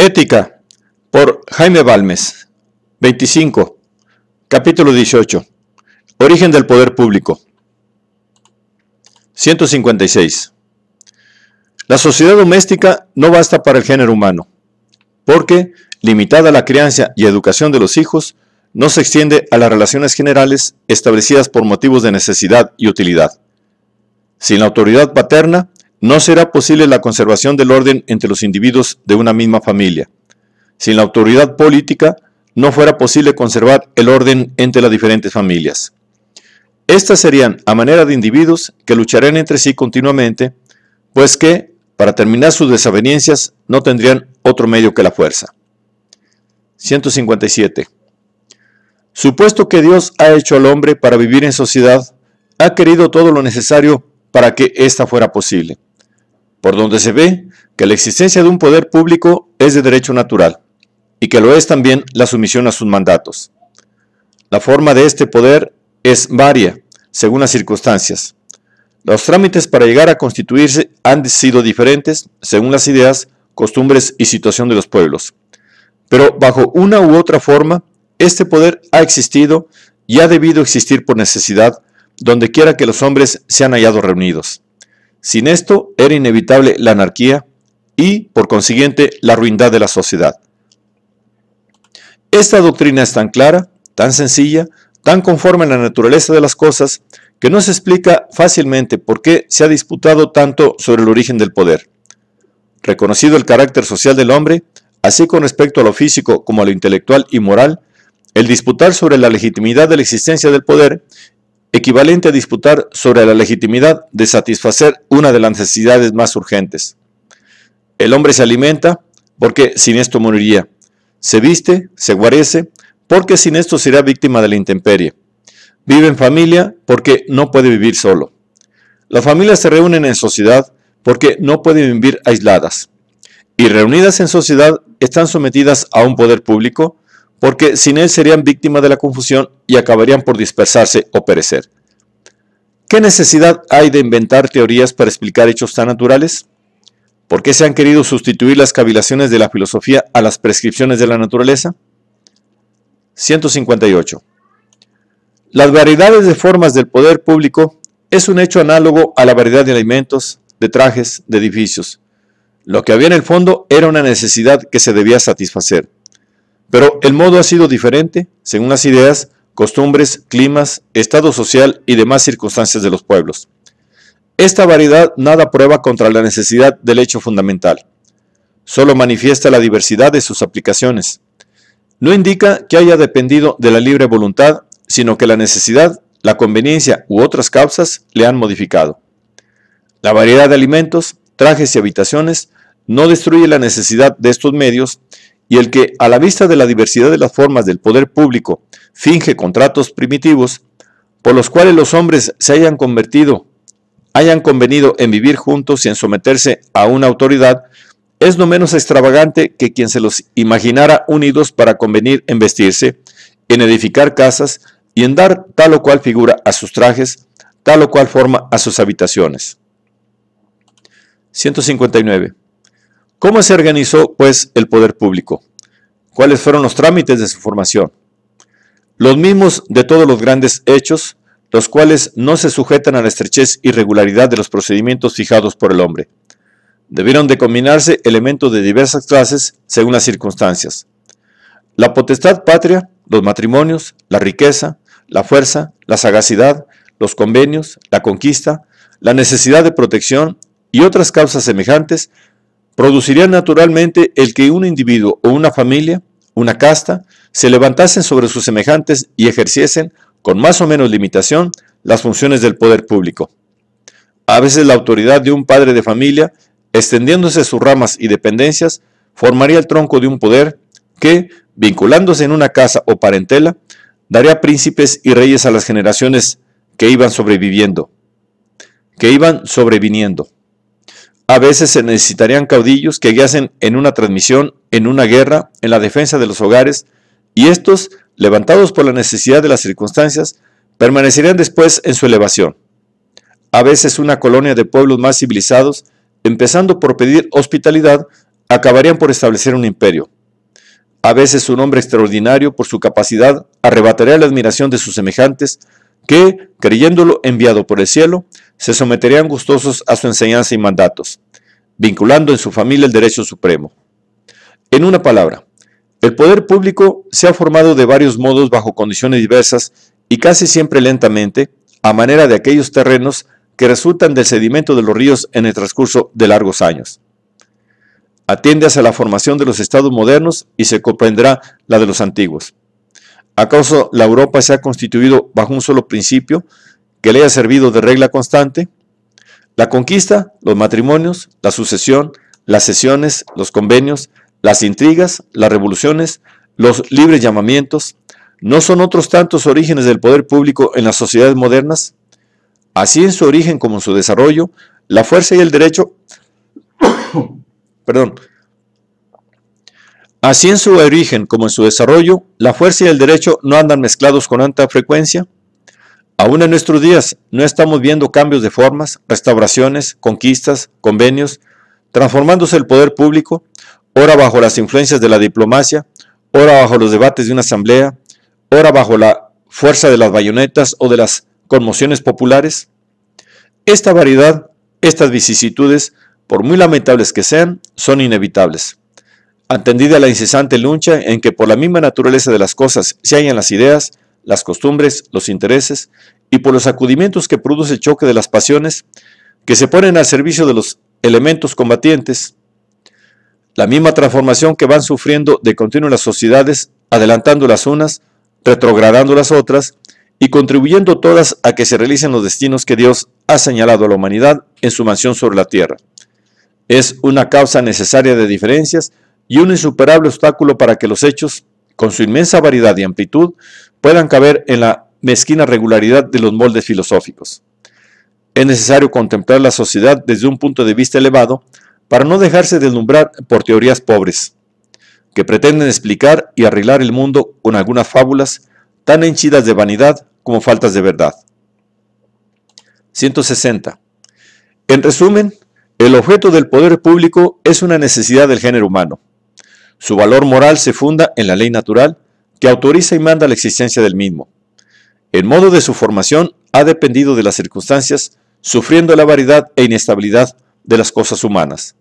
Ética, por Jaime Balmes. 25. Capítulo 18. Origen del poder público. 156. La sociedad doméstica no basta para el género humano, porque, limitada la crianza y educación de los hijos, no se extiende a las relaciones generales establecidas por motivos de necesidad y utilidad. Sin la autoridad paterna, no será posible la conservación del orden entre los individuos de una misma familia. Sin la autoridad política, no fuera posible conservar el orden entre las diferentes familias. Estas serían a manera de individuos que lucharían entre sí continuamente, pues que, para terminar sus desavenencias, no tendrían otro medio que la fuerza. 157. Supuesto que Dios ha hecho al hombre para vivir en sociedad, ha querido todo lo necesario para que ésta fuera posible, por donde se ve que la existencia de un poder público es de derecho natural, y que lo es también la sumisión a sus mandatos. La forma de este poder es varia, según las circunstancias. Los trámites para llegar a constituirse han sido diferentes, según las ideas, costumbres y situación de los pueblos. Pero bajo una u otra forma, este poder ha existido y ha debido existir por necesidad, donde quiera que los hombres se han hallado reunidos. Sin esto era inevitable la anarquía y, por consiguiente, la ruindad de la sociedad. Esta doctrina es tan clara, tan sencilla, tan conforme a la naturaleza de las cosas, que no se explica fácilmente por qué se ha disputado tanto sobre el origen del poder. Reconocido el carácter social del hombre, así con respecto a lo físico como a lo intelectual y moral, el disputar sobre la legitimidad de la existencia del poder, equivalente a disputar sobre la legitimidad de satisfacer una de las necesidades más urgentes. El hombre se alimenta porque sin esto moriría. Se viste, se guarece, porque sin esto será víctima de la intemperie. Vive en familia porque no puede vivir solo. Las familias se reúnen en sociedad porque no pueden vivir aisladas. Y reunidas en sociedad están sometidas a un poder público porque sin él serían víctimas de la confusión y acabarían por dispersarse o perecer. ¿Qué necesidad hay de inventar teorías para explicar hechos tan naturales? ¿Por qué se han querido sustituir las cavilaciones de la filosofía a las prescripciones de la naturaleza? 158. Las variedades de formas del poder público es un hecho análogo a la variedad de alimentos, de trajes, de edificios. Lo que había en el fondo era una necesidad que se debía satisfacer. Pero el modo ha sido diferente según las ideas, costumbres, climas, estado social y demás circunstancias de los pueblos. Esta variedad nada prueba contra la necesidad del hecho fundamental. Solo manifiesta la diversidad de sus aplicaciones. No indica que haya dependido de la libre voluntad, sino que la necesidad, la conveniencia u otras causas le han modificado. La variedad de alimentos, trajes y habitaciones no destruye la necesidad de estos medios, y el que, a la vista de la diversidad de las formas del poder público, finge contratos primitivos, por los cuales los hombres se hayan convenido en vivir juntos y en someterse a una autoridad, es no menos extravagante que quien se los imaginara unidos para convenir en vestirse, en edificar casas y en dar tal o cual figura a sus trajes, tal o cual forma a sus habitaciones. 159. ¿Cómo se organizó, pues, el poder público? ¿Cuáles fueron los trámites de su formación? Los mismos de todos los grandes hechos, los cuales no se sujetan a la estrechez y regularidad de los procedimientos fijados por el hombre. Debieron de combinarse elementos de diversas clases según las circunstancias. La potestad patria, los matrimonios, la riqueza, la fuerza, la sagacidad, los convenios, la conquista, la necesidad de protección y otras causas semejantes producirían naturalmente el que un individuo o una familia, una casta, se levantasen sobre sus semejantes y ejerciesen, con más o menos limitación, las funciones del poder público. A veces la autoridad de un padre de familia, extendiéndose sus ramas y dependencias, formaría el tronco de un poder que, vinculándose en una casa o parentela, daría príncipes y reyes a las generaciones que iban sobreviniendo. A veces se necesitarían caudillos que guiasen en una transmisión, en una guerra, en la defensa de los hogares, y estos, levantados por la necesidad de las circunstancias, permanecerían después en su elevación. A veces una colonia de pueblos más civilizados, empezando por pedir hospitalidad, acabarían por establecer un imperio. A veces un hombre extraordinario por su capacidad arrebataría la admiración de sus semejantes que, creyéndolo enviado por el cielo, se someterían gustosos a su enseñanza y mandatos, vinculando en su familia el derecho supremo. En una palabra, el poder público se ha formado de varios modos bajo condiciones diversas y casi siempre lentamente, a manera de aquellos terrenos que resultan del sedimento de los ríos en el transcurso de largos años. Atiende hacia la formación de los estados modernos y se comprenderá la de los antiguos. ¿Acaso la Europa se ha constituido bajo un solo principio que le haya servido de regla constante? La conquista, los matrimonios, la sucesión, las cesiones, los convenios, las intrigas, las revoluciones, los libres llamamientos, ¿no son otros tantos orígenes del poder público en las sociedades modernas? Así en su origen como en su desarrollo, la fuerza y el derecho Así en su origen como en su desarrollo, la fuerza y el derecho no andan mezclados con tanta frecuencia. Aún en nuestros días no estamos viendo cambios de formas, restauraciones, conquistas, convenios, transformándose el poder público, ora bajo las influencias de la diplomacia, ora bajo los debates de una asamblea, ora bajo la fuerza de las bayonetas o de las conmociones populares. Esta variedad, estas vicisitudes, por muy lamentables que sean, son inevitables. Atendida la incesante lucha en que por la misma naturaleza de las cosas se hallan las ideas, las costumbres, los intereses, y por los sacudimientos que produce el choque de las pasiones, que se ponen al servicio de los elementos combatientes, la misma transformación que van sufriendo de continuo las sociedades, adelantando las unas, retrogradando las otras, y contribuyendo todas a que se realicen los destinos que Dios ha señalado a la humanidad en su mansión sobre la tierra. Es una causa necesaria de diferencias y un insuperable obstáculo para que los hechos, con su inmensa variedad y amplitud, puedan caber en la mezquina regularidad de los moldes filosóficos. Es necesario contemplar la sociedad desde un punto de vista elevado para no dejarse deslumbrar por teorías pobres, que pretenden explicar y arreglar el mundo con algunas fábulas tan henchidas de vanidad como faltas de verdad. 160. En resumen, el objeto del poder público es una necesidad del género humano. Su valor moral se funda en la ley natural, que autoriza y manda la existencia del mismo. El modo de su formación ha dependido de las circunstancias, sufriendo la variedad e inestabilidad de las cosas humanas.